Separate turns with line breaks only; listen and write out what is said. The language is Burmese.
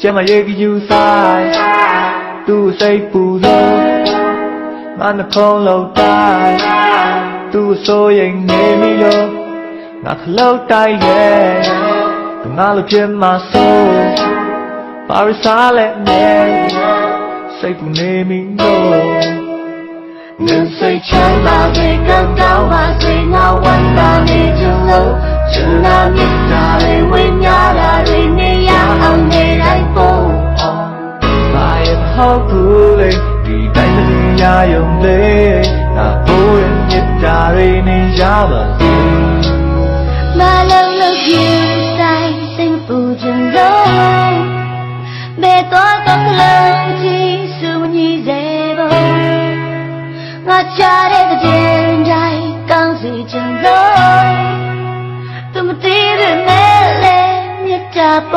ကျမရဲ့ကယူဆိုင်သူ့စိတ်ပူလို့ငါနှခုံးလုံးတိုင်းသူ့ဆိုရင်နေမိလို့ငါခလုတ်တိုင်းရဲ့ငါလိုဖြစ်မှာဆိုပါရစားလက်နဲ့စိတ်ပူနေမိလို့
能谁牵把对刚刚把谁我问到你就路，就那米大的为伢大的你呀昂的来不？
把也好苦嘞，你带着你呀用嘞，那不人也大的你呀吧嘞。
马路路有在幸福中路，别多多个冷气是你在不？我家的个现在刚睡正路，多么地的美丽，你家不？